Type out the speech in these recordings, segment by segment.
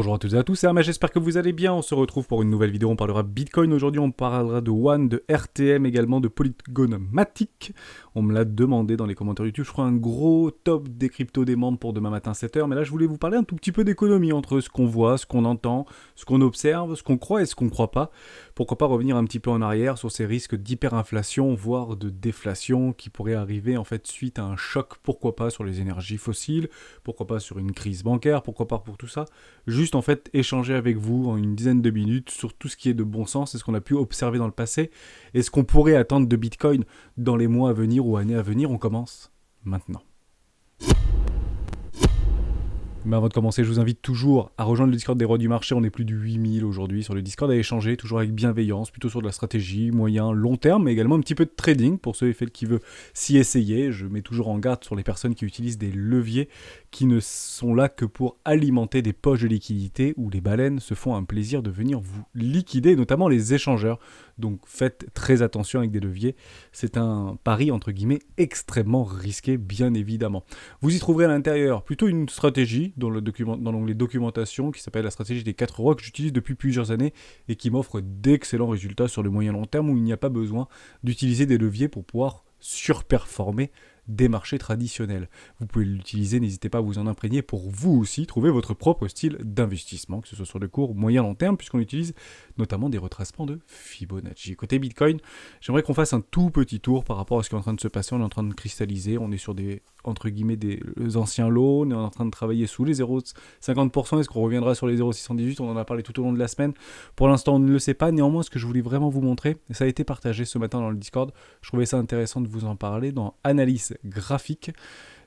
Bonjour à toutes et à tous, c'est Ama, j'espère que vous allez bien. On se retrouve pour une nouvelle vidéo, on parlera Bitcoin. Aujourd'hui, on parlera de WAN, de RTM, également de Polygon Matic. On me l'a demandé dans les commentaires YouTube. Je ferai un gros top des cryptos des membres pour demain matin 7h. Mais là, je voulais vous parler un tout petit peu d'économie entre ce qu'on voit, ce qu'on entend, ce qu'on observe, ce qu'on croit et ce qu'on ne croit pas. Pourquoi pas revenir un petit peu en arrière sur ces risques d'hyperinflation, voire de déflation qui pourraient arriver en fait suite à un choc, pourquoi pas sur les énergies fossiles, pourquoi pas sur une crise bancaire, pourquoi pas pour tout ça. Juste en fait échanger avec vous en une dizaine de minutes sur tout ce qui est de bon sens et ce qu'on a pu observer dans le passé et ce qu'on pourrait attendre de Bitcoin dans les mois à venir ou années à venir. On commence maintenant. Mais avant de commencer, je vous invite toujours à rejoindre le Discord des rois du marché. On est plus de 8000 aujourd'hui sur le Discord, à échanger, toujours avec bienveillance, plutôt sur de la stratégie, moyen, long terme, mais également un petit peu de trading pour ceux qui veulent s'y essayer. Je mets toujours en garde sur les personnes qui utilisent des leviers qui ne sont là que pour alimenter des poches de liquidité où les baleines se font un plaisir de venir vous liquider, notamment les échangeurs. Donc faites très attention avec des leviers. C'est un pari entre guillemets extrêmement risqué, bien évidemment. Vous y trouverez à l'intérieur plutôt une stratégie dans l'onglet documentation qui s'appelle la stratégie des 4 rocks que j'utilise depuis plusieurs années et qui m'offre d'excellents résultats sur le moyen long terme où il n'y a pas besoin d'utiliser des leviers pour pouvoir surperformer des marchés traditionnels. Vous pouvez l'utiliser, n'hésitez pas à vous en imprégner pour vous aussi trouver votre propre style d'investissement, que ce soit sur le court, moyen, long terme, puisqu'on utilise notamment des retracements de Fibonacci. Côté Bitcoin, j'aimerais qu'on fasse un tout petit tour par rapport à ce qui est en train de se passer. On est en train de cristalliser, on est sur des, entre guillemets, des anciens lows, on est en train de travailler sous les 0,50%. Est-ce qu'on reviendra sur les 0,618? On en a parlé tout au long de la semaine. Pour l'instant, on ne le sait pas. Néanmoins, ce que je voulais vraiment vous montrer, et ça a été partagé ce matin dans le Discord, je trouvais ça intéressant de vous en parler dans Analyse graphique.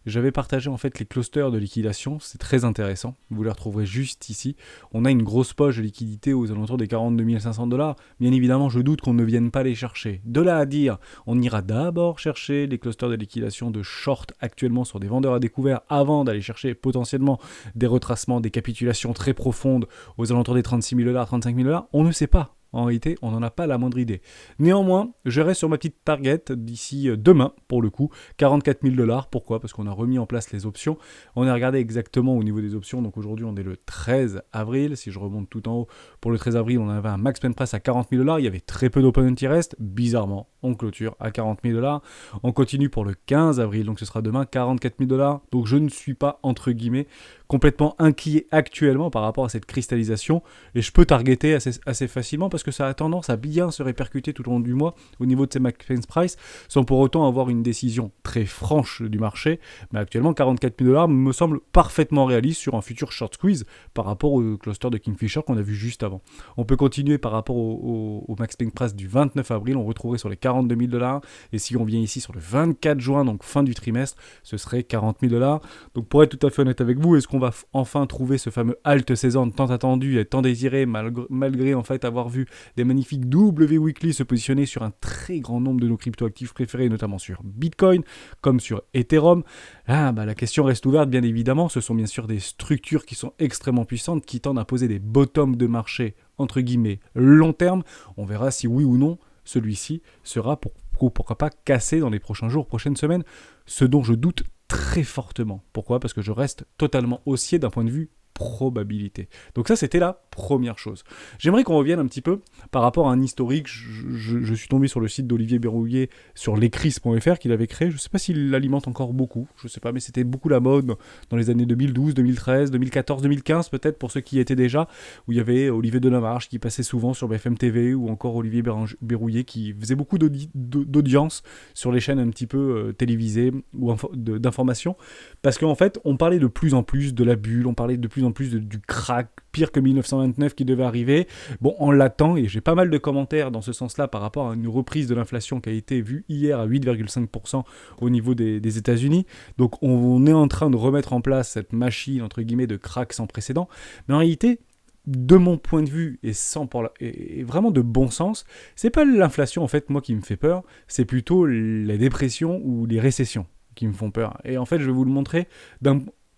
J'avais partagé en fait les clusters de liquidation, c'est très intéressant, vous les retrouverez juste ici. On a une grosse poche de liquidité aux alentours des 42 500 $. Bien évidemment, je doute qu'on ne vienne pas les chercher. De là à dire, on ira d'abord chercher les clusters de liquidation de short actuellement sur des vendeurs à découvert avant d'aller chercher potentiellement des retracements, des capitulations très profondes aux alentours des 36 000 $, 35 000 $. On ne sait pas. En réalité, on n'en a pas la moindre idée. Néanmoins, je reste sur ma petite target d'ici demain, pour le coup, 44 000 $. Pourquoi ? Parce qu'on a remis en place les options. On a regardé exactement au niveau des options. Donc aujourd'hui, on est le 13 avril. Si je remonte tout en haut, pour le 13 avril, on avait un max pen price à 40 000 $. Il y avait très peu d'open interest. Bizarrement, on clôture à 40 000 $. On continue pour le 15 avril. Donc ce sera demain 44 000 $. Donc je ne suis pas, entre guillemets, complètement inquiet actuellement par rapport à cette cristallisation. Et je peux targeter assez facilement parce que ça a tendance à bien se répercuter tout au long du mois au niveau de ces max price sans pour autant avoir une décision très franche du marché. Mais actuellement, 44 000 $ me semble parfaitement réaliste sur un futur short squeeze par rapport au cluster de Kingfisher qu'on a vu juste avant. On peut continuer par rapport au max price du 29 avril, on retrouverait sur les 42 000 $. Et si on vient ici sur le 24 juin, donc fin du trimestre, ce serait 40 000 $. Donc pour être tout à fait honnête avec vous, est-ce qu'on va enfin trouver ce fameux halt saison tant attendu et tant désiré malgré en fait avoir vu des magnifiques W weekly se positionner sur un très grand nombre de nos cryptoactifs préférés, notamment sur Bitcoin, comme sur Ethereum. La question reste ouverte, bien évidemment. Ce sont bien sûr des structures qui sont extrêmement puissantes, qui tendent à poser des bottoms de marché, entre guillemets, long terme. On verra si oui ou non, celui-ci sera, pourquoi pas, cassé dans les prochains jours, prochaines semaines, ce dont je doute très fortement. Pourquoi ? Parce que je reste totalement haussier d'un point de vue probabilité. Donc ça, c'était la première chose. J'aimerais qu'on revienne un petit peu par rapport à un historique. Je suis tombé sur le site d'Olivier Berrouillet sur lescris.fr qu'il avait créé. Je ne sais pas s'il l'alimente encore beaucoup. Je ne sais pas, mais c'était beaucoup la mode dans les années 2012, 2013, 2014, 2015 peut-être pour ceux qui y étaient déjà, où il y avait Olivier Delamarche qui passait souvent sur BFM TV ou encore Olivier Berrouillet qui faisait beaucoup d'audience sur les chaînes un petit peu télévisées ou d'information. Parce qu'en fait, on parlait de plus en plus de la bulle, on parlait de plus en plus du crack, pire que 1929 qui devait arriver. Bon, on l'attend et j'ai pas mal de commentaires dans ce sens-là par rapport à une reprise de l'inflation qui a été vue hier à 8,5% au niveau des États-Unis. Donc on est en train de remettre en place cette machine, entre guillemets, de crack sans précédent. Mais en réalité, de mon point de vue et vraiment de bon sens, c'est pas l'inflation en fait moi qui me fait peur, c'est plutôt la dépression ou les récessions qui me font peur. Et en fait, je vais vous le montrer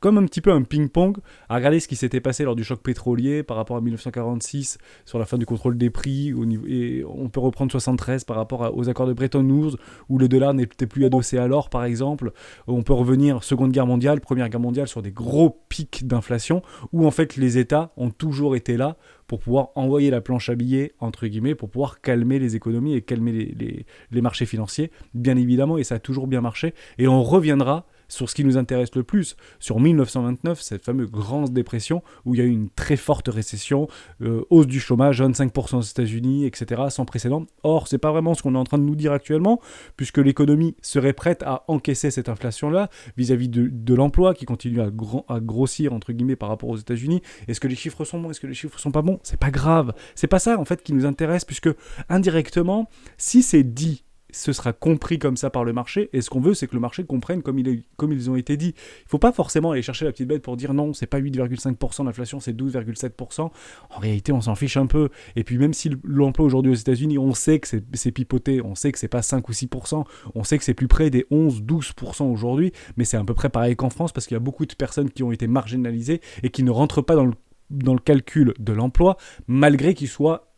comme un petit peu un ping-pong à regarder ce qui s'était passé lors du choc pétrolier par rapport à 1946 sur la fin du contrôle des prix et on peut reprendre 73 par rapport aux accords de Bretton Woods où le dollar n'était plus adossé à l'or par exemple. On peut revenir Seconde Guerre mondiale, Première Guerre mondiale sur des gros pics d'inflation où en fait les États ont toujours été là pour pouvoir envoyer la planche à billets, entre guillemets, pour pouvoir calmer les économies et calmer les marchés financiers, bien évidemment, et ça a toujours bien marché. Et on reviendra sur ce qui nous intéresse le plus, sur 1929, cette fameuse grande dépression, où il y a eu une très forte récession, hausse du chômage, 25% aux États-Unis, etc., sans précédent. Or, c'est pas vraiment ce qu'on est en train de nous dire actuellement, puisque l'économie serait prête à encaisser cette inflation-là, vis-à-vis de l'emploi, qui continue à grossir, entre guillemets, par rapport aux États-Unis. Est-ce que les chiffres sont bons? Est-ce que les chiffres sont pas bons? C'est pas grave. C'est pas ça, en fait, qui nous intéresse, puisque, indirectement, si c'est dit, ce sera compris comme ça par le marché, et ce qu'on veut, c'est que le marché comprenne comme ils ont été dit. Il ne faut pas forcément aller chercher la petite bête pour dire non, c'est pas 8,5% d'inflation, c'est 12,7%. En réalité, on s'en fiche un peu. Et puis même si l'emploi aujourd'hui aux États-Unis, on sait que c'est pipoté, on sait que c'est pas 5 ou 6%, on sait que c'est plus près des 11-12% aujourd'hui, mais c'est à peu près pareil qu'en France, parce qu'il y a beaucoup de personnes qui ont été marginalisées et qui ne rentrent pas dans le calcul de l'emploi, malgré qu'ils soient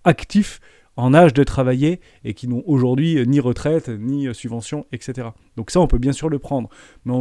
actifs en âge de travailler et qui n'ont aujourd'hui ni retraite, ni subvention, etc. Donc ça, on peut bien sûr le prendre. Mais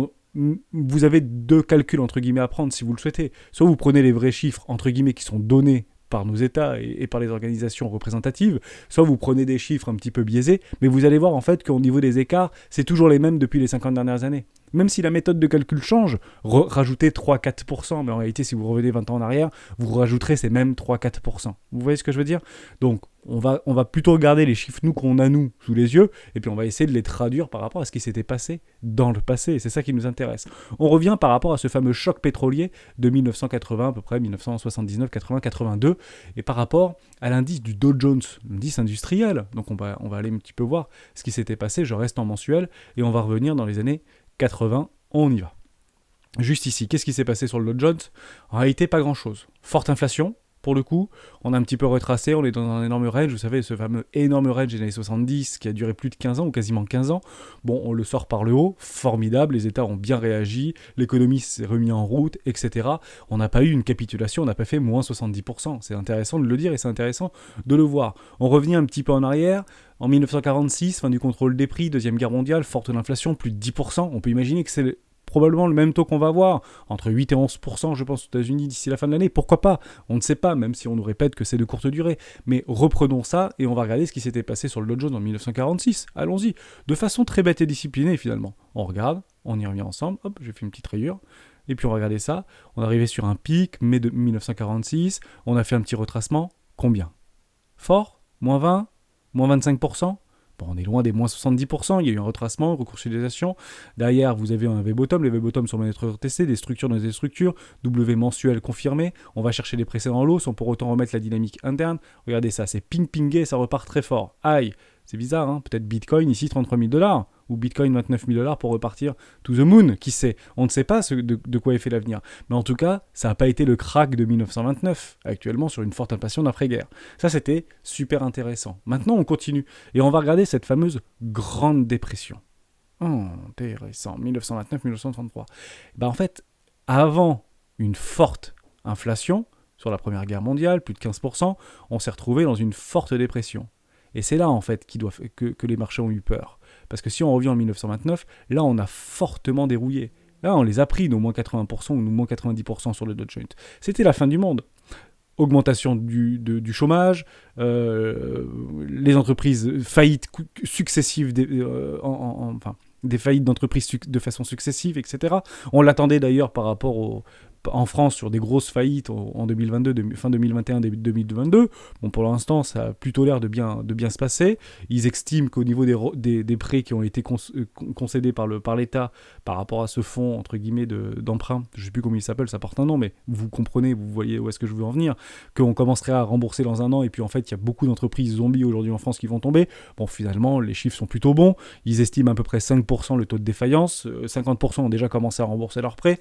vous avez deux calculs, entre guillemets, à prendre si vous le souhaitez. Soit vous prenez les vrais chiffres, entre guillemets, qui sont donnés par nos États et par les organisations représentatives, soit vous prenez des chiffres un petit peu biaisés, mais vous allez voir en fait qu'au niveau des écarts, c'est toujours les mêmes depuis les 50 dernières années. Même si la méthode de calcul change, rajoutez 3-4%, mais en réalité, si vous revenez 20 ans en arrière, vous rajouterez ces mêmes 3-4%. Vous voyez ce que je veux dire? Donc, on va plutôt regarder les chiffres qu'on a nous sous les yeux, et puis on va essayer de les traduire par rapport à ce qui s'était passé dans le passé, et c'est ça qui nous intéresse. On revient par rapport à ce fameux choc pétrolier de 1980, à peu près 1979, 80, 82, et par rapport à l'indice du Dow Jones, l'indice industriel. Donc on va aller un petit peu voir ce qui s'était passé, je reste en mensuel, et on va revenir dans les années 80, on y va. Juste ici, qu'est-ce qui s'est passé sur le Dow Jones? En réalité, pas grand-chose. Forte inflation, pour le coup, on a un petit peu retracé, on est dans un énorme range, vous savez, ce fameux énorme range des années 70 qui a duré plus de 15 ans, ou quasiment 15 ans. Bon, on le sort par le haut, formidable, les États ont bien réagi, l'économie s'est remise en route, etc. On n'a pas eu une capitulation, on n'a pas fait moins 70%. C'est intéressant de le dire et c'est intéressant de le voir. On revient un petit peu en arrière, en 1946, fin du contrôle des prix, Deuxième Guerre mondiale, forte inflation, plus de 10%. On peut imaginer que c'est probablement le même taux qu'on va avoir, entre 8 et 11%, je pense, aux États-Unis d'ici la fin de l'année. Pourquoi pas? On ne sait pas, même si on nous répète que c'est de courte durée. Mais reprenons ça et on va regarder ce qui s'était passé sur le Dow Jones en 1946. Allons-y. De façon très bête et disciplinée, finalement. On regarde, on y revient ensemble. Hop, j'ai fait une petite rayure. Et puis on va regarder ça. On est arrivé sur un pic, mai de 1946. On a fait un petit retracement. Combien? Fort? Moins 20? Moins 25%? Bon, on est loin des moins 70%, il y a eu un retracement, une recourcilisation. Derrière, vous avez un V-bottom, les V-bottom sont bien être retestés, des structures dans des structures, W mensuel confirmé, on va chercher les précédents lots sans pour autant remettre la dynamique interne. Regardez ça, c'est ping-pingé, ça repart très fort. Aïe, c'est bizarre, hein? Peut-être Bitcoin ici, 33 000 $, ou Bitcoin 29 000 $ pour repartir to the moon, qui sait? On ne sait pas de quoi est fait l'avenir. Mais en tout cas, ça n'a pas été le crack de 1929, actuellement sur une forte inflation d'après-guerre. Ça, c'était super intéressant. Maintenant, on continue, et on va regarder cette fameuse Grande Dépression. Oh, intéressant, 1929-1933. En fait, avant une forte inflation, sur la Première Guerre mondiale, plus de 15%, on s'est retrouvé dans une forte dépression. Et c'est là, en fait, que les marchés ont eu peur. Parce que si on revient en 1929, là, on a fortement dérouillé. Là, on les a pris, nos moins 80% ou nos moins 90% sur le Dow Jones. C'était la fin du monde. Augmentation du chômage, les entreprises faillites successives, des faillites d'entreprises de façon successive, etc. On l'attendait d'ailleurs par rapport en France sur des grosses faillites en 2022, fin 2021, début 2022. Bon, pour l'instant, ça a plutôt l'air de bien se passer. Ils estiment qu'au niveau des prêts qui ont été concédés par l'État par rapport à ce fonds, entre guillemets, d'emprunt, je ne sais plus comment il s'appelle, ça porte un nom, mais vous comprenez, vous voyez où est-ce que je veux en venir, qu'on commencerait à rembourser dans un an, et puis en fait, il y a beaucoup d'entreprises zombies aujourd'hui en France qui vont tomber. Bon, finalement, les chiffres sont plutôt bons. Ils estiment à peu près 5% le taux de défaillance, 50% ont déjà commencé à rembourser leurs prêts.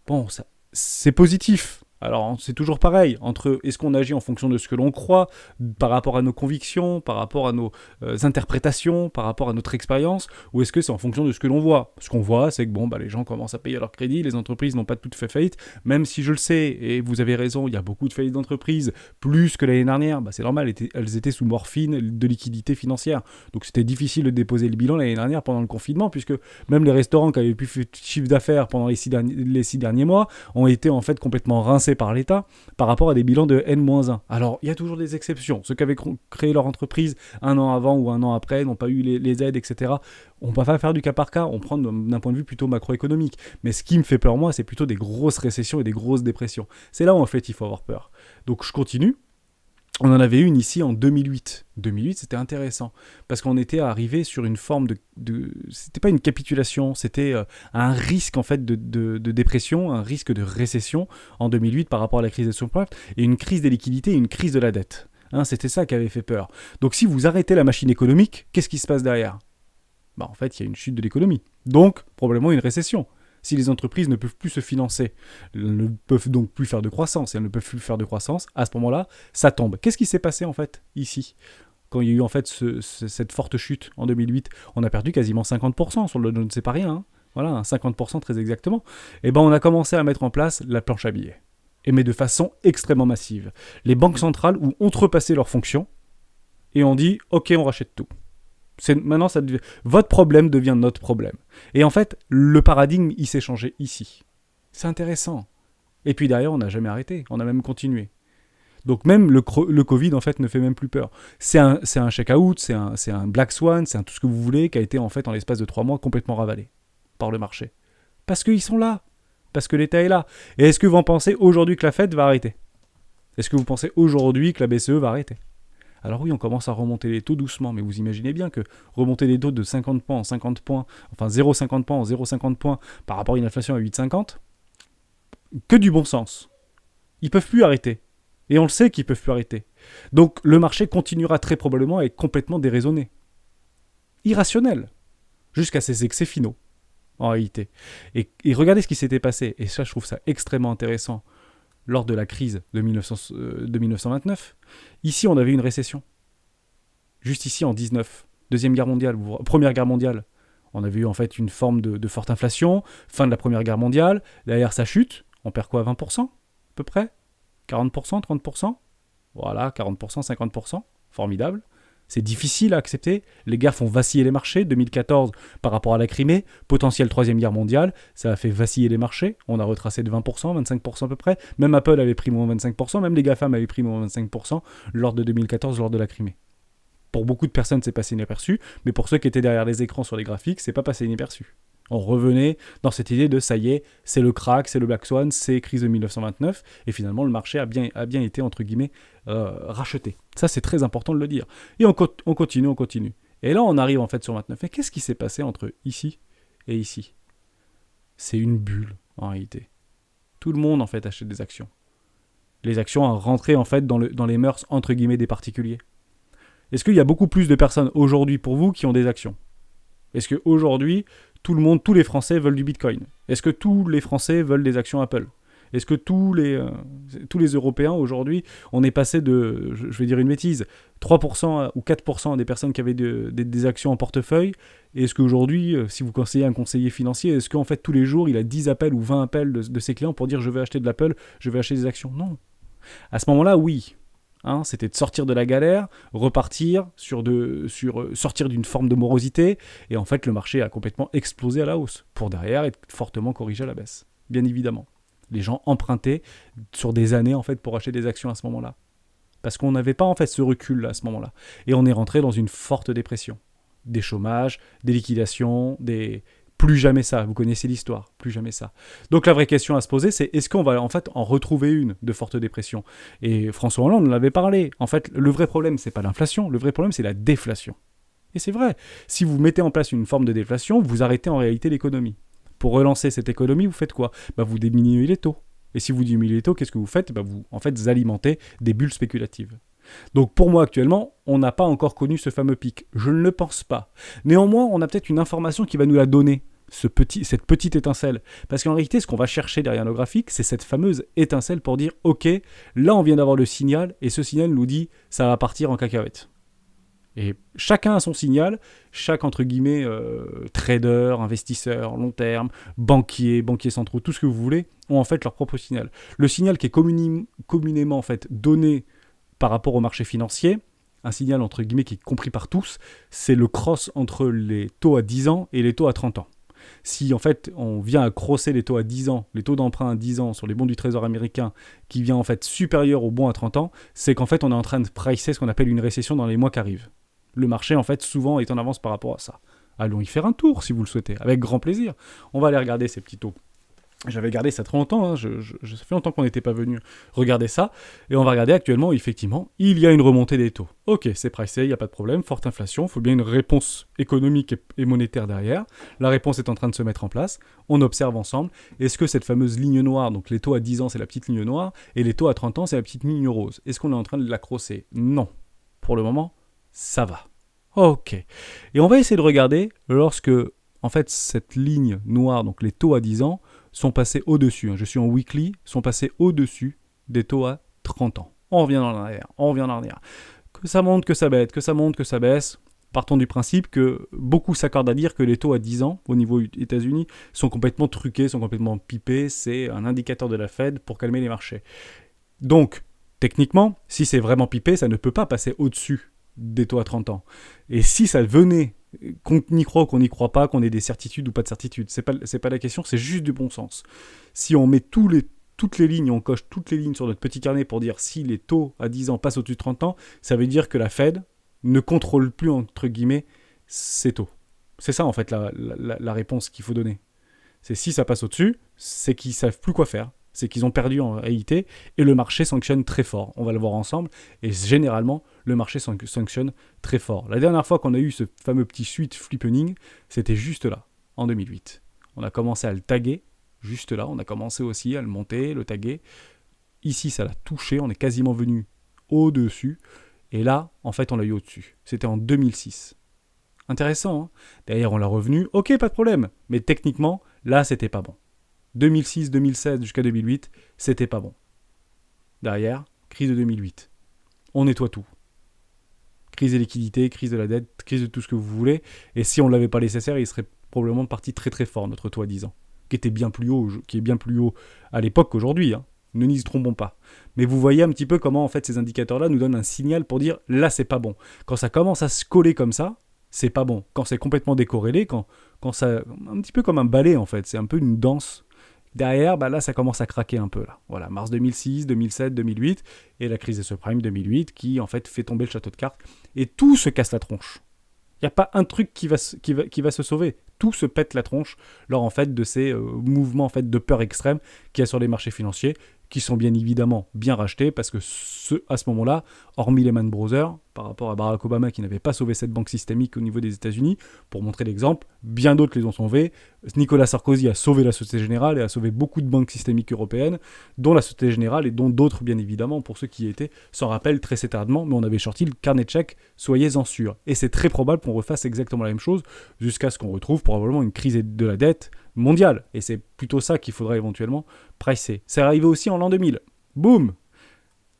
Bon, ça... C'est positif, Alors, c'est toujours pareil, entre est-ce qu'on agit en fonction de ce que l'on croit, par rapport à nos convictions, par rapport à nos interprétations, par rapport à notre expérience, ou est-ce que c'est en fonction de ce que l'on voit. Ce qu'on voit, c'est que les gens commencent à payer leur crédit, les entreprises n'ont pas toutes fait faillite, même si je le sais, et vous avez raison, il y a beaucoup de faillites d'entreprises, plus que l'année dernière, c'est normal, elles étaient sous morphine de liquidité financière. Donc c'était difficile de déposer le bilan l'année dernière pendant le confinement, puisque même les restaurants qui avaient pu faire chiffre d'affaires pendant les 6 derniers mois ont été en fait complètement rincés par l'État par rapport à des bilans de N-1. Alors, il y a toujours des exceptions. Ceux qui avaient créé leur entreprise un an avant ou un an après n'ont pas eu les aides, etc. On ne va pas faire du cas par cas, on prend d'un point de vue plutôt macroéconomique. Mais ce qui me fait peur, moi, c'est plutôt des grosses récessions et des grosses dépressions. C'est là où, en fait, il faut avoir peur. Donc, je continue. On en avait une ici en 2008. 2008, c'était intéressant, parce qu'on était arrivé sur une forme c'était pas une capitulation, c'était un risque en fait de dépression, un risque de récession en 2008 par rapport à la crise des subprimes, et une crise des liquidités et une crise de la dette. C'était ça qui avait fait peur. Donc si vous arrêtez la machine économique, qu'est-ce qui se passe derrière ? En fait, il y a une chute de l'économie. Donc, probablement une récession. Si les entreprises ne peuvent plus se financer, elles ne peuvent donc plus faire de croissance, et elles ne peuvent plus faire de croissance, à ce moment-là, ça tombe. Qu'est-ce qui s'est passé en fait ici ? Quand il y a eu en fait cette forte chute en 2008, on a perdu quasiment 50% sur le Dow Jones, c'est pas rien, Voilà, 50% très exactement. Et on a commencé à mettre en place la planche à billets. Mais de façon extrêmement massive. Les banques centrales ont outrepassé leurs fonctions et ont dit « Ok, on rachète tout ». Maintenant, votre problème devient notre problème. Et en fait, le paradigme, il s'est changé ici. C'est intéressant. Et puis derrière, on n'a jamais arrêté. On a même continué. Donc même le Covid, en fait, ne fait même plus peur. C'est un check-out, c'est un Black Swan, c'est un tout ce que vous voulez, qui a été, en fait, en l'espace de 3 mois, complètement ravalé par le marché. Parce qu'ils sont là. Parce que l'État est là. Et est-ce que vous en pensez aujourd'hui que la Fed va arrêter ? Est-ce que vous pensez aujourd'hui que la BCE va arrêter ? Alors oui, on commence à remonter les taux doucement, mais vous imaginez bien que remonter les taux de 50 points en 50 points, enfin 0,50 points en 0,50 points par rapport à une inflation à 8,50, que du bon sens. Ils ne peuvent plus arrêter. Et on le sait qu'ils ne peuvent plus arrêter. Donc le marché continuera très probablement à être complètement déraisonné. Irrationnel. Jusqu'à ses excès finaux, en réalité. Et regardez ce qui s'était passé. Et ça, je trouve ça extrêmement intéressant. Lors de la crise de 1929, ici on avait une récession. Juste ici en 19, Première Guerre mondiale, on avait eu en fait une forme de forte inflation, fin de la Première Guerre mondiale, derrière ça chute, on perd quoi, 20% à peu près ? 40%, 30%, voilà, 40%, 50%, formidable. C'est difficile à accepter. Les guerres font vaciller les marchés. 2014, par rapport à la Crimée, potentielle troisième guerre mondiale, ça a fait vaciller les marchés. On a retracé de 20%, 25% à peu près. Même Apple avait pris moins 25%, même les GAFAM avaient pris moins 25% lors de 2014, lors de la Crimée. Pour beaucoup de personnes, c'est passé inaperçu, mais pour ceux qui étaient derrière les écrans sur les graphiques, c'est pas passé inaperçu. On revenait dans cette idée de ça y est, c'est le crack, c'est le Black Swan, c'est crise de 1929, et finalement le marché a bien été, entre guillemets, racheté. Ça, c'est très important de le dire. Et on continue. Et là, on arrive en fait sur 29. Et qu'est-ce qui s'est passé entre ici et ici ? C'est une bulle, en réalité. Tout le monde, en fait, achète des actions. Les actions ont rentré, en fait, dans les mœurs, entre guillemets, des particuliers. Est-ce qu'il y a beaucoup plus de personnes aujourd'hui pour vous qui ont des actions ? Est-ce qu'aujourd'hui, tous les Français veulent du Bitcoin ? Est-ce que tous les Français veulent des actions Apple ? Est-ce que tous les Européens, aujourd'hui, on est passé de, je vais dire une bêtise, 3% ou 4% des personnes qui avaient des actions en portefeuille ? Et est-ce qu'aujourd'hui, si vous conseillez un conseiller financier, est-ce qu'en fait, tous les jours, il a 10 appels ou 20 appels de ses clients pour dire « je vais acheter de l'Apple, je vais acheter des actions » ? Non. À ce moment-là, oui. C'était de sortir de la galère, repartir sortir d'une forme de morosité, et en fait le marché a complètement explosé à la hausse, pour derrière être fortement corrigé à la baisse, bien évidemment. Les gens empruntaient sur des années en fait pour acheter des actions à ce moment-là, parce qu'on n'avait pas en fait ce recul à ce moment-là, et on est rentré dans une forte dépression, des chômages, des liquidations, plus jamais ça, vous connaissez l'histoire, plus jamais ça. Donc la vraie question à se poser, c'est est-ce qu'on va en fait en retrouver une de forte dépression ? Et François Hollande en avait parlé. En fait, le vrai problème, c'est pas l'inflation, le vrai problème, c'est la déflation. Et c'est vrai, si vous mettez en place une forme de déflation, vous arrêtez en réalité l'économie. Pour relancer cette économie, vous faites quoi ? Vous diminuez les taux. Et si vous diminuez les taux, qu'est-ce que vous faites ? Vous alimentez des bulles spéculatives. Donc pour moi actuellement, on n'a pas encore connu ce fameux pic. Je ne le pense pas. Néanmoins, on a peut-être une information qui va nous la donner. cette petite étincelle. Parce qu'en réalité, ce qu'on va chercher derrière nos graphiques, c'est cette fameuse étincelle pour dire « Ok, là on vient d'avoir le signal, et ce signal nous dit ça va partir en cacahuète ». Et chacun a son signal, chaque entre guillemets trader, investisseur, long terme, banquiers centraux, tout ce que vous voulez, ont en fait leur propre signal. Le signal qui est communément en fait donné par rapport au marché financier, un signal entre guillemets qui est compris par tous, c'est le cross entre les taux à 10 ans et les taux à 30 ans. Si en fait on vient à crosser les taux à 10 ans, les taux d'emprunt à 10 ans sur les bons du trésor américain qui vient en fait supérieur aux bons à 30 ans, c'est qu'en fait on est en train de pricer ce qu'on appelle une récession dans les mois qui arrivent. Le marché en fait souvent est en avance par rapport à ça. Allons y faire un tour si vous le souhaitez, avec grand plaisir. On va aller regarder ces petits taux. J'avais gardé ça très longtemps, ça fait longtemps qu'on n'était pas venu regarder ça, et on va regarder actuellement, effectivement, il y a une remontée des taux. Ok, c'est pricé, il n'y a pas de problème, forte inflation, il faut bien une réponse économique et monétaire derrière. La réponse est en train de se mettre en place, on observe ensemble, est-ce que cette fameuse ligne noire, donc les taux à 10 ans c'est la petite ligne noire, et les taux à 30 ans c'est la petite ligne rose, est-ce qu'on est en train de la crosser? Non. Pour le moment, ça va. Ok. Et on va essayer de regarder lorsque, en fait, cette ligne noire, donc les taux à 10 ans, sont passés au-dessus, je suis en weekly, sont passés au-dessus des taux à 30 ans. On revient en arrière. Que ça monte, que ça baisse, que ça monte, que ça baisse. Partons du principe que beaucoup s'accordent à dire que les taux à 10 ans, au niveau États-Unis, sont complètement truqués, sont complètement pipés. C'est un indicateur de la Fed pour calmer les marchés. Donc, techniquement, si c'est vraiment pipé, ça ne peut pas passer au-dessus des taux à 30 ans. Et si ça venait, qu'on y croit ou qu'on n'y croit pas, qu'on ait des certitudes ou pas de certitudes, c'est pas la question, c'est juste du bon sens. Si on met toutes les lignes, on coche toutes les lignes sur notre petit carnet pour dire si les taux à 10 ans passent au-dessus de 30 ans, ça veut dire que la Fed ne contrôle plus, entre guillemets, ces taux. C'est ça, en fait, la réponse qu'il faut donner. C'est si ça passe au-dessus, c'est qu'ils savent plus quoi faire. C'est qu'ils ont perdu en réalité, et le marché sanctionne très fort. On va le voir ensemble, et généralement, le marché sanctionne très fort. La dernière fois qu'on a eu ce fameux petit suite flippening, c'était juste là, en 2008. On a commencé à le taguer, juste là, on a commencé aussi à le monter, le taguer. Ici, ça l'a touché, on est quasiment venu au-dessus, et là, en fait, on l'a eu au-dessus. C'était en 2006. Intéressant, hein? Derrière, on l'a revenu, ok, pas de problème, mais techniquement, là, c'était pas bon. 2006, 2016 jusqu'à 2008, c'était pas bon. Derrière, crise de 2008. On nettoie tout. Crise des liquidités, crise de la dette, crise de tout ce que vous voulez. Et si on ne l'avait pas laissé faire, il serait probablement parti très très fort, notre taux à 10 ans. Qui est bien plus haut à l'époque qu'aujourd'hui. Hein. Ne nous y trompons pas. Mais vous voyez un petit peu comment en fait ces indicateurs-là nous donnent un signal pour dire là c'est pas bon. Quand ça commence à se coller comme ça, c'est pas bon. Quand c'est complètement décorrélé, quand ça. Un petit peu comme un ballet en fait, c'est un peu une danse. Derrière, là, ça commence à craquer un peu. Là. Voilà, mars 2006, 2007, 2008, et la crise des subprimes 2008 qui, en fait, fait tomber le château de cartes. Et tout se casse la tronche. Il n'y a pas un truc qui va se sauver. Tout se pète la tronche lors, en fait, de ces mouvements en fait, de peur extrême qu'il y a sur les marchés financiers, qui sont bien évidemment bien rachetés, parce que à ce moment-là, hormis Lehman Brothers, par rapport à Barack Obama qui n'avait pas sauvé cette banque systémique au niveau des États-Unis, pour montrer l'exemple, bien d'autres les ont sauvés. Nicolas Sarkozy a sauvé la Société Générale et a sauvé beaucoup de banques systémiques européennes, dont la Société Générale et dont d'autres bien évidemment, pour ceux qui y étaient, s'en rappellent très tardement, mais on avait sorti le carnet de chèques, soyez-en sûrs. Et c'est très probable qu'on refasse exactement la même chose, jusqu'à ce qu'on retrouve probablement une crise de la dette mondiale. Et c'est plutôt ça qu'il faudra éventuellement pricer. C'est arrivé aussi en l'an 2000. Boum!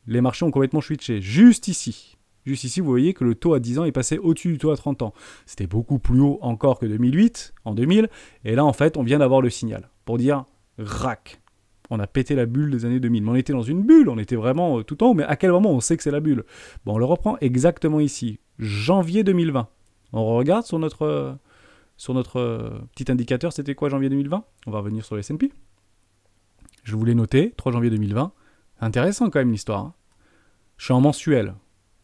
Les marchés ont complètement switché. Juste ici, vous voyez que le taux à 10 ans est passé au-dessus du taux à 30 ans. C'était beaucoup plus haut encore que 2008, en 2000. Et là, en fait, on vient d'avoir le signal pour dire rac. On a pété la bulle des années 2000. Mais on était dans une bulle, on était vraiment tout en haut. Mais à quel moment on sait que c'est la bulle? Bon, on le reprend exactement ici. Janvier 2020. On regarde sur notre petit indicateur, c'était quoi janvier 2020? On va revenir sur le S&P. Je vous l'ai noté, 3 janvier 2020. Intéressant quand même l'histoire. Hein. Je suis en mensuel.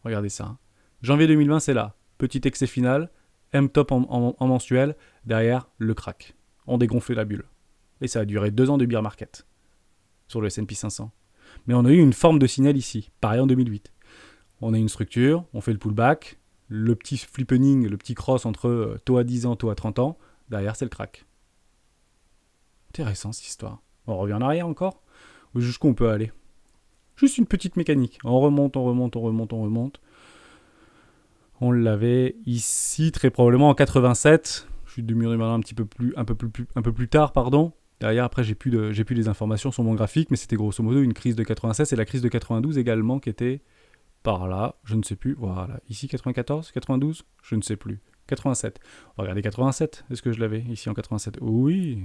Regardez ça. Hein. Janvier 2020, c'est là. Petit excès final, M-top en mensuel. Derrière, le crack. On dégonflait la bulle. Et ça a duré 2 ans de bear market sur le S&P 500. Mais on a eu une forme de signal ici. Pareil en 2008. On a une structure, on fait le pullback. Le petit flippening, le petit cross entre taux à 10 ans, taux à 30 ans. Derrière, c'est le crack. Intéressant cette histoire. On revient en arrière encore. Jusqu'où on peut aller? Juste une petite mécanique. On remonte. On l'avait ici très probablement en 87. chute du mur de Berlin un peu plus tard, pardon. Derrière, après, j'ai plus les informations sur mon graphique, mais c'était grosso modo une crise de 96 et la crise de 92 également qui était par là, je ne sais plus. Voilà, ici 94, 92, je ne sais plus. 87. On va regarder 87. Est-ce que je l'avais ici en 87? Oui,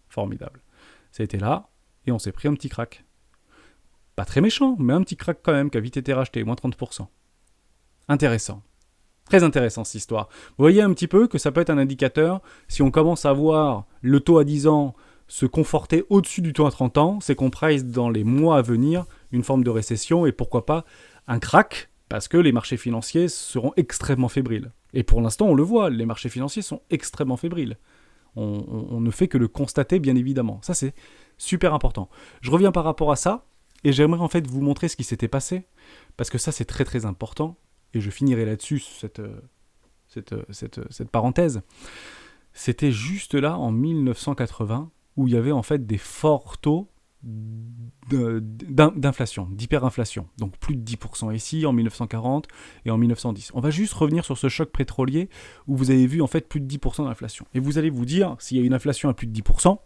formidable. Ça a été là et on s'est pris un petit crack. Pas très méchant, mais un petit crack quand même qui a vite été racheté, moins 30%. Intéressant. Très intéressant cette histoire. Vous voyez un petit peu que ça peut être un indicateur. Si on commence à voir le taux à 10 ans se conforter au-dessus du taux à 30 ans, c'est qu'on price dans les mois à venir une forme de récession et pourquoi pas un crack, parce que les marchés financiers seront extrêmement fébriles. Et pour l'instant, on le voit, les marchés financiers sont extrêmement fébriles. On ne fait que le constater, bien évidemment. Ça, c'est super important. Je reviens par rapport à ça, et j'aimerais en fait vous montrer ce qui s'était passé, parce que ça, c'est très très important, et je finirai là-dessus cette parenthèse. C'était juste là, en 1980, où il y avait en fait des forts taux d'inflation, d'hyperinflation. Donc plus de 10% ici en 1940 et en 1910. On va juste revenir sur ce choc pétrolier où vous avez vu en fait plus de 10% d'inflation. Et vous allez vous dire, s'il y a une inflation à plus de 10%,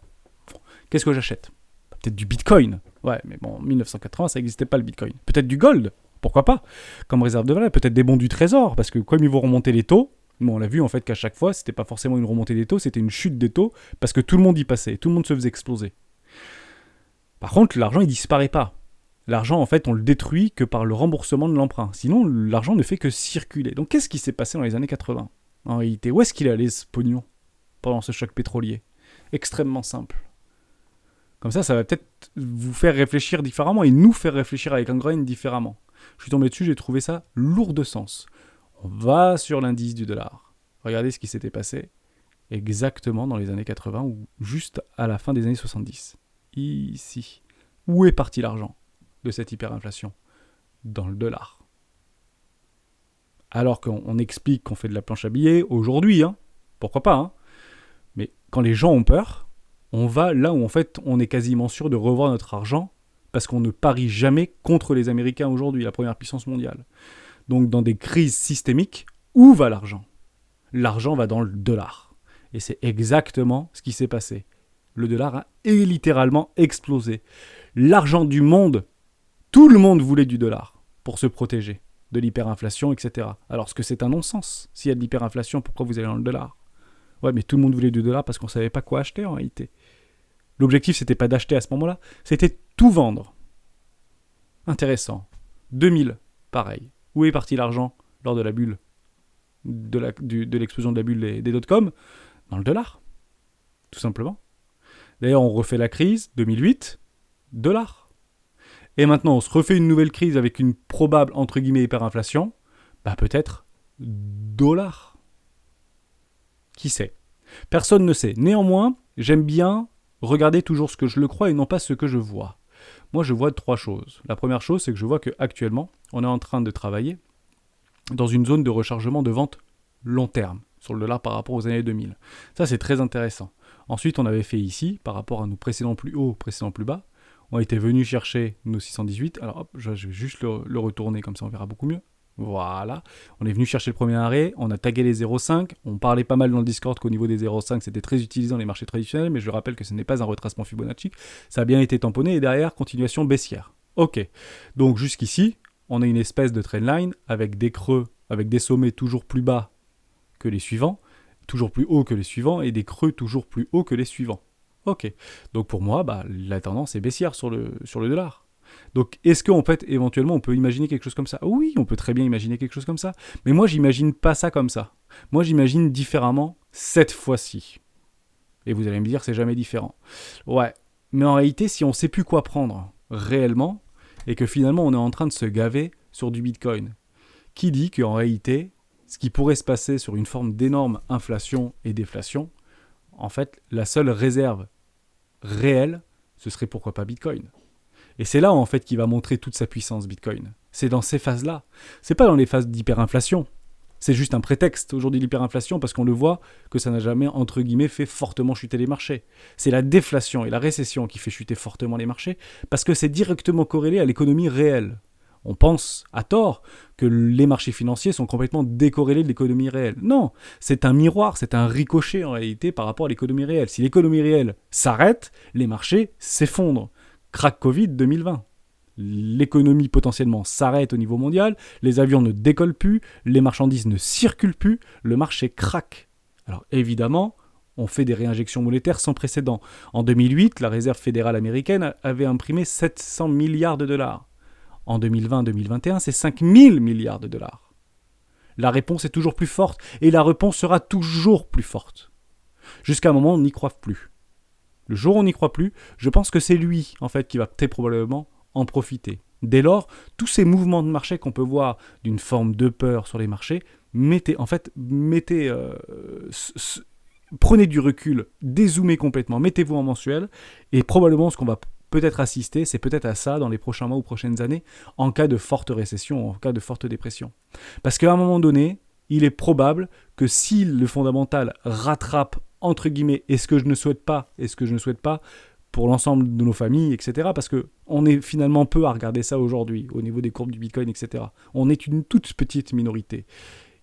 qu'est-ce que j'achète? Peut-être du Bitcoin. Ouais, mais bon, en 1980, ça n'existait pas le Bitcoin. Peut-être du gold, pourquoi pas, comme réserve de valeur. Peut-être des bons du trésor, parce que comme ils vont remonter les taux, bon, on l'a vu en fait qu'à chaque fois, c'était pas forcément une remontée des taux, c'était une chute des taux, parce que tout le monde y passait, tout le monde se faisait exploser. Par contre, l'argent, il disparaît pas. L'argent, en fait, on le détruit que par le remboursement de l'emprunt. Sinon, l'argent ne fait que circuler. Donc, qu'est-ce qui s'est passé dans les années 80 ? En réalité, où est-ce qu'il est allé ce pognon pendant ce choc pétrolier ? Extrêmement simple. Comme ça va peut-être vous faire réfléchir différemment et nous faire réfléchir avec un grain différemment. Je suis tombé dessus, j'ai trouvé ça lourd de sens. On va sur l'indice du dollar. Regardez ce qui s'était passé exactement dans les années 80 ou juste à la fin des années 70. Ici. Où est parti l'argent de cette hyperinflation ? Dans le dollar. Alors qu'on explique qu'on fait de la planche à billets aujourd'hui, pourquoi pas, mais quand les gens ont peur, on va là où en fait on est quasiment sûr de revoir notre argent parce qu'on ne parie jamais contre les Américains aujourd'hui, la première puissance mondiale. Donc dans des crises systémiques, où va l'argent ? L'argent va dans le dollar. Et c'est exactement ce qui s'est passé. Le dollar a littéralement explosé. L'argent du monde, tout le monde voulait du dollar pour se protéger de l'hyperinflation, etc. Alors, est-ce que c'est un non-sens ? S'il y a de l'hyperinflation, pourquoi vous allez dans le dollar ? Ouais, mais tout le monde voulait du dollar parce qu'on ne savait pas quoi acheter en réalité. L'objectif, c'était pas d'acheter à ce moment-là, c'était tout vendre. Intéressant. 2000, pareil. Où est parti l'argent lors de la bulle de l'explosion de la bulle des dot-com ? Dans le dollar. Tout simplement. D'ailleurs, on refait la crise, 2008, dollar. Et maintenant, on se refait une nouvelle crise avec une probable, entre guillemets, hyperinflation. Peut-être dollar. Qui sait ? Personne ne sait. Néanmoins, j'aime bien regarder toujours ce que je le crois et non pas ce que je vois. Moi, je vois 3 choses. La première chose, c'est que je vois qu'actuellement, on est en train de travailler dans une zone de rechargement de vente long terme sur le dollar par rapport aux années 2000. Ça, c'est très intéressant. Ensuite, on avait fait ici, par rapport à nos précédents plus hauts, précédents plus bas, on était venu chercher nos 618. Alors, hop, je vais juste le retourner, comme ça on verra beaucoup mieux. Voilà. On est venu chercher le premier arrêt, on a tagué les 0,5. On parlait pas mal dans le Discord qu'au niveau des 0,5, c'était très utilisé dans les marchés traditionnels, mais je rappelle que ce n'est pas un retracement Fibonacci. Ça a bien été tamponné et derrière, continuation baissière. Ok. Donc, jusqu'ici, on a une espèce de trendline avec des creux, avec des sommets toujours plus bas que les suivants, toujours plus hauts que les suivants et des creux toujours plus hauts que les suivants. Ok. Donc pour moi, la tendance est baissière sur le dollar. Donc est-ce qu'en fait, éventuellement, on peut imaginer quelque chose comme ça ? Oui, on peut très bien imaginer quelque chose comme ça. Mais moi, j'imagine pas ça comme ça. Moi, j'imagine différemment cette fois-ci. Et vous allez me dire, c'est jamais différent. Ouais. Mais en réalité, si on sait plus quoi prendre réellement, et que finalement, on est en train de se gaver sur du Bitcoin, qui dit qu'en réalité, ce qui pourrait se passer sur une forme d'énorme inflation et déflation, en fait, la seule réserve réelle, ce serait pourquoi pas Bitcoin. Et c'est là, en fait, qu'il va montrer toute sa puissance, Bitcoin. C'est dans ces phases-là. C'est pas dans les phases d'hyperinflation. C'est juste un prétexte aujourd'hui l'hyperinflation parce qu'on le voit que ça n'a jamais, entre guillemets, fait fortement chuter les marchés. C'est la déflation et la récession qui fait chuter fortement les marchés parce que c'est directement corrélé à l'économie réelle. On pense, à tort, que les marchés financiers sont complètement décorrélés de l'économie réelle. Non, c'est un miroir, c'est un ricochet en réalité par rapport à l'économie réelle. Si l'économie réelle s'arrête, les marchés s'effondrent. Crack Covid 2020. L'économie potentiellement s'arrête au niveau mondial, les avions ne décollent plus, les marchandises ne circulent plus, le marché craque. Alors évidemment, on fait des réinjections monétaires sans précédent. En 2008, la Réserve fédérale américaine avait imprimé 700 milliards de dollars. En 2020-2021, c'est 5000 milliards de dollars. La réponse est toujours plus forte, et la réponse sera toujours plus forte. Jusqu'à un moment, on n'y croit plus. Le jour où on n'y croit plus, je pense que c'est lui, en fait, qui va très probablement en profiter. Dès lors, tous ces mouvements de marché qu'on peut voir d'une forme de peur sur les marchés, prenez du recul, dézoomez complètement, mettez-vous en mensuel, et probablement ce qu'on va peut-être assister, c'est peut-être à ça dans les prochains mois ou prochaines années, en cas de forte récession, en cas de forte dépression. Parce qu'à un moment donné, il est probable que si le fondamental rattrape, entre guillemets, et ce que je ne souhaite pas, pour l'ensemble de nos familles, etc. Parce qu'on est finalement peu à regarder ça aujourd'hui, au niveau des courbes du Bitcoin, etc. On est une toute petite minorité.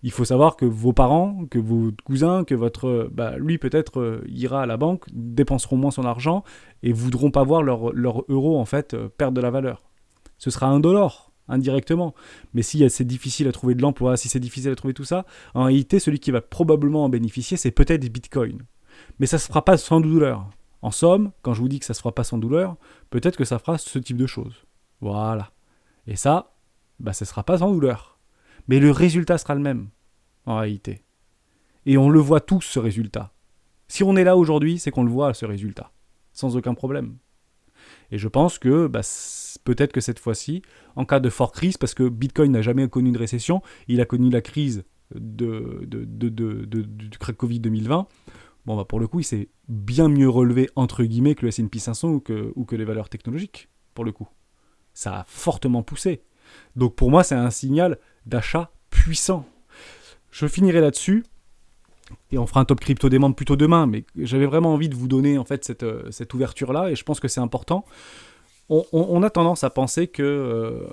Il faut savoir que vos parents, que vos cousins, que lui peut-être ira à la banque, dépenseront moins son argent et voudront pas voir leur euro en fait perdre de la valeur. Ce sera $1 indirectement. Mais si c'est difficile à trouver de l'emploi, si c'est difficile à trouver tout ça, en réalité celui qui va probablement en bénéficier, c'est peut-être Bitcoin. Mais ça se fera pas sans douleur. En somme, quand je vous dis que ça se fera pas sans douleur, peut-être que ça fera ce type de choses. Voilà. Et ça, ça sera pas sans douleur. Mais le résultat sera le même, en réalité. Et on le voit tous, ce résultat. Si on est là aujourd'hui, c'est qu'on le voit, ce résultat. Sans aucun problème. Et je pense que peut-être que cette fois-ci, en cas de forte crise, parce que Bitcoin n'a jamais connu de récession, il a connu la crise du crack Covid 2020, pour le coup, il s'est bien mieux relevé, entre guillemets, que le S&P 500 ou que les valeurs technologiques, pour le coup. Ça a fortement poussé. Donc pour moi, c'est un signal d'achat puissant. Je finirai là-dessus, et on fera un top crypto demande plutôt demain, mais j'avais vraiment envie de vous donner en fait cette ouverture-là, et je pense que c'est important. On a tendance à penser que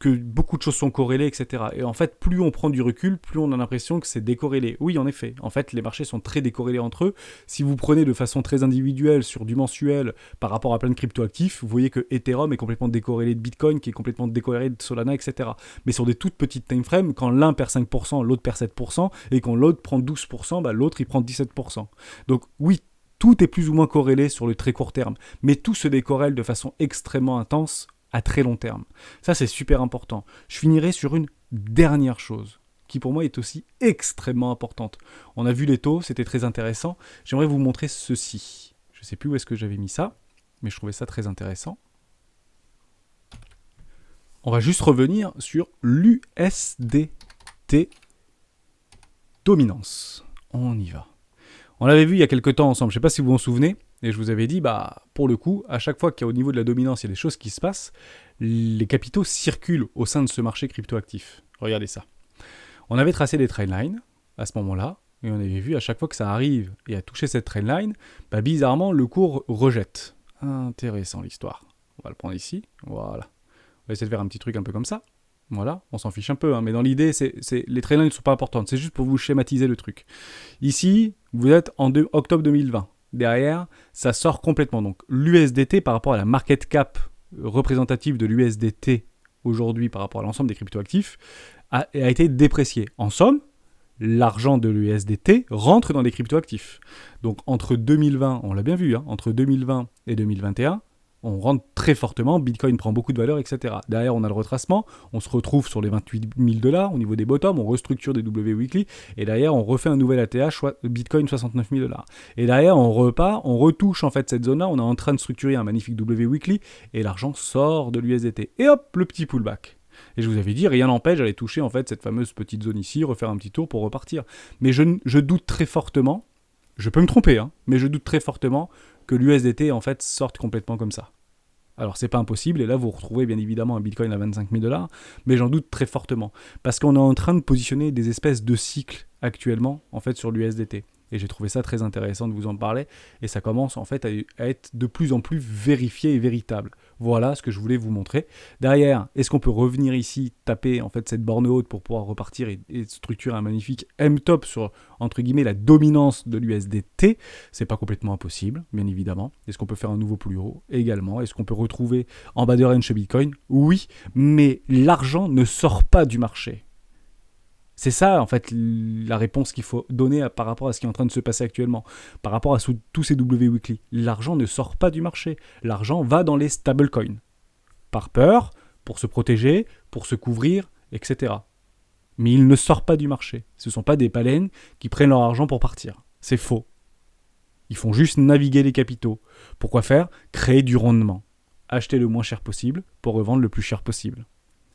beaucoup de choses sont corrélées, etc. Et en fait, plus on prend du recul, plus on a l'impression que c'est décorrélé. Oui, en effet. En fait, les marchés sont très décorrélés entre eux. Si vous prenez de façon très individuelle sur du mensuel par rapport à plein de cryptoactifs, vous voyez que Ethereum est complètement décorrélé de Bitcoin, qui est complètement décorrélé de Solana, etc. Mais sur des toutes petites timeframes, quand l'un perd 5%, l'autre perd 7%, et quand l'autre prend 12%, l'autre il prend 17%. Donc oui, tout est plus ou moins corrélé sur le très court terme, mais tout se décorrèle de façon extrêmement intense à très long terme. Ça, c'est super important. Je finirai sur une dernière chose, qui pour moi est aussi extrêmement importante. On a vu les taux, c'était très intéressant. J'aimerais vous montrer ceci. Je ne sais plus où est-ce que j'avais mis ça, mais je trouvais ça très intéressant. On va juste revenir sur l'USDT dominance. On y va. On l'avait vu il y a quelques temps ensemble, je ne sais pas si vous vous en souvenez, et je vous avais dit, pour le coup, à chaque fois qu'au niveau de la dominance, il y a des choses qui se passent, les capitaux circulent au sein de ce marché cryptoactif. Regardez ça. On avait tracé des trendlines à ce moment-là, et on avait vu à chaque fois que ça arrive et a touché cette trendline, bizarrement, le cours rejette. Intéressant l'histoire. On va le prendre ici, voilà. On va essayer de faire un petit truc un peu comme ça. Voilà, on s'en fiche un peu, mais dans l'idée, les trendlines ne sont pas importantes, c'est juste pour vous schématiser le truc. Ici, vous êtes en octobre 2020. Derrière, ça sort complètement. Donc l'USDT par rapport à la market cap représentative de l'USDT aujourd'hui par rapport à l'ensemble des cryptoactifs a été déprécié. En somme, l'argent de l'USDT rentre dans les cryptoactifs. Donc entre 2020, on l'a bien vu, entre 2020 et 2021, on rentre très fortement, Bitcoin prend beaucoup de valeur, etc. Derrière, on a le retracement, on se retrouve sur les 28 000 $ au niveau des bottoms, on restructure des W weekly, et derrière, on refait un nouvel ATH, Bitcoin 69 000 $. Et derrière, on repart, on retouche en fait cette zone-là, on est en train de structurer un magnifique W weekly, et l'argent sort de l'USDT. Et hop, le petit pullback. Et je vous avais dit, rien n'empêche d'aller toucher en fait cette fameuse petite zone ici, refaire un petit tour pour repartir. Mais je doute très fortement, je peux me tromper, mais je doute très fortement que l'USDT en fait sorte complètement comme ça. Alors c'est pas impossible, et là vous retrouvez bien évidemment un Bitcoin à 25 000 $, mais j'en doute très fortement, parce qu'on est en train de positionner des espèces de cycles actuellement en fait sur l'USDT. Et j'ai trouvé ça très intéressant de vous en parler, et ça commence en fait à être de plus en plus vérifié et véritable. Voilà ce que je voulais vous montrer. Derrière, est-ce qu'on peut revenir ici, taper en fait cette borne haute pour pouvoir repartir et structurer un magnifique M-top sur, entre guillemets, la dominance de l'USDT? C'est pas complètement impossible, bien évidemment. Est-ce qu'on peut faire un nouveau plus haut? Également. Est-ce qu'on peut retrouver en bas de range chez Bitcoin? Oui, mais l'argent ne sort pas du marché. C'est ça, en fait, la réponse qu'il faut donner par rapport à ce qui est en train de se passer actuellement. Par rapport à tous ces W-Weekly. L'argent ne sort pas du marché. L'argent va dans les stablecoins. Par peur, pour se protéger, pour se couvrir, etc. Mais il ne sort pas du marché. Ce ne sont pas des baleines qui prennent leur argent pour partir. C'est faux. Ils font juste naviguer les capitaux. Pourquoi faire? Créer du rendement. Acheter le moins cher possible pour revendre le plus cher possible.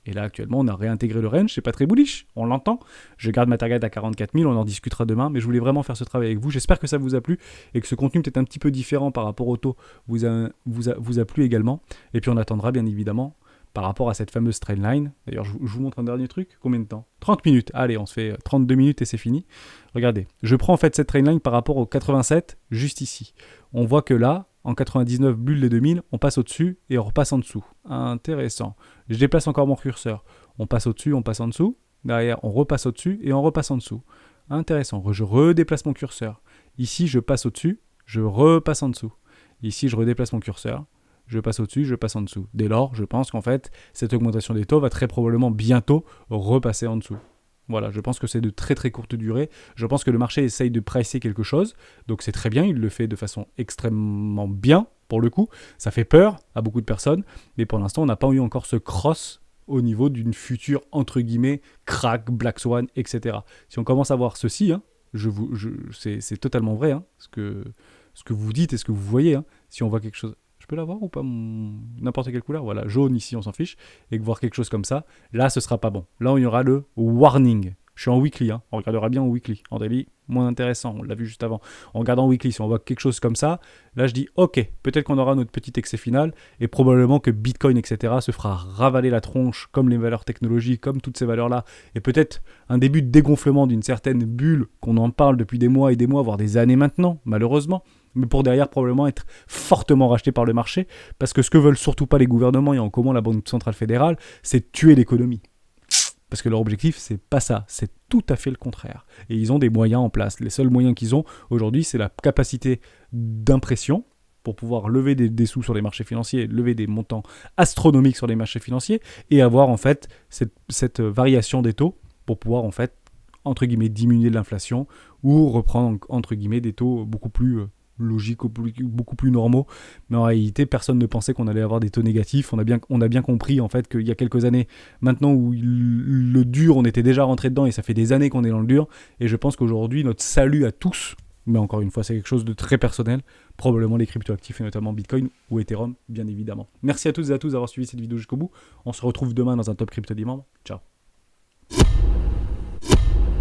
Et là, actuellement, on a réintégré le range, c'est pas très bullish, on l'entend. Je garde ma target à 44 000, on en discutera demain, mais je voulais vraiment faire ce travail avec vous. J'espère que ça vous a plu et que ce contenu peut-être un petit peu différent par rapport au taux vous a plu également. Et puis on attendra bien évidemment par rapport à cette fameuse trendline. D'ailleurs, je vous montre un dernier truc. Combien de temps? 30 minutes. Allez, on se fait 32 minutes et c'est fini. Regardez, je prends en fait cette trendline par rapport au 87, juste ici. On voit que là, en 99, bulle des 2000, on passe au-dessus et on repasse en dessous. Intéressant. Je déplace encore mon curseur. On passe au-dessus, on passe en dessous. Derrière, on repasse au-dessus et on repasse en dessous. Intéressant. Je redéplace mon curseur. Ici, je passe au-dessus, je repasse en dessous. Ici, je redéplace mon curseur. Je passe au-dessus, je passe en dessous. Dès lors, je pense qu'en fait, cette augmentation des taux va très probablement bientôt repasser en dessous. Voilà, je pense que c'est de très très courte durée. Je pense que le marché essaye de pricer quelque chose. Donc c'est très bien, il le fait de façon extrêmement bien, pour le coup. Ça fait peur à beaucoup de personnes. Mais pour l'instant, on n'a pas eu encore ce cross au niveau d'une future, entre guillemets, crack, Black Swan, etc. Si on commence à voir ceci, hein, c'est totalement vrai, hein, ce que vous dites et ce que vous voyez. Hein. Si on voit quelque chose... Je peux l'avoir ou pas n'importe quelle couleur? Voilà, jaune ici, on s'en fiche. Et que voir quelque chose comme ça, là, ce sera pas bon. Là, il y aura le warning. Je suis en weekly, hein. On regardera bien en weekly. En daily, moins intéressant, on l'a vu juste avant. On regarde en weekly, si on voit quelque chose comme ça, là, je dis, ok, peut-être qu'on aura notre petit excès final, et probablement que Bitcoin, etc., se fera ravaler la tronche, comme les valeurs technologiques, comme toutes ces valeurs-là, et peut-être un début de dégonflement d'une certaine bulle, qu'on en parle depuis des mois et des mois, voire des années maintenant, malheureusement, mais pour derrière probablement être fortement racheté par le marché, parce que ce que veulent surtout pas les gouvernements et en commun la Banque Centrale Fédérale, c'est de tuer l'économie. Parce que leur objectif, c'est pas ça, c'est tout à fait le contraire. Et ils ont des moyens en place. Les seuls moyens qu'ils ont aujourd'hui, c'est la capacité d'impression pour pouvoir lever des sous sur les marchés financiers, lever des montants astronomiques sur les marchés financiers, et avoir en fait cette variation des taux pour pouvoir en fait, entre guillemets, diminuer l'inflation ou reprendre entre guillemets des taux beaucoup plus logiques, beaucoup plus normaux. Mais en réalité, personne ne pensait qu'on allait avoir des taux négatifs. On a bien compris en fait qu'il y a quelques années, maintenant où le dur, on était déjà rentré dedans et ça fait des années qu'on est dans le dur. Et je pense qu'aujourd'hui, notre salut à tous, mais encore une fois, c'est quelque chose de très personnel, probablement les cryptoactifs et notamment Bitcoin ou Ethereum, bien évidemment. Merci à toutes et à tous d'avoir suivi cette vidéo jusqu'au bout. On se retrouve demain dans un Top Crypto Dimanche. Ciao.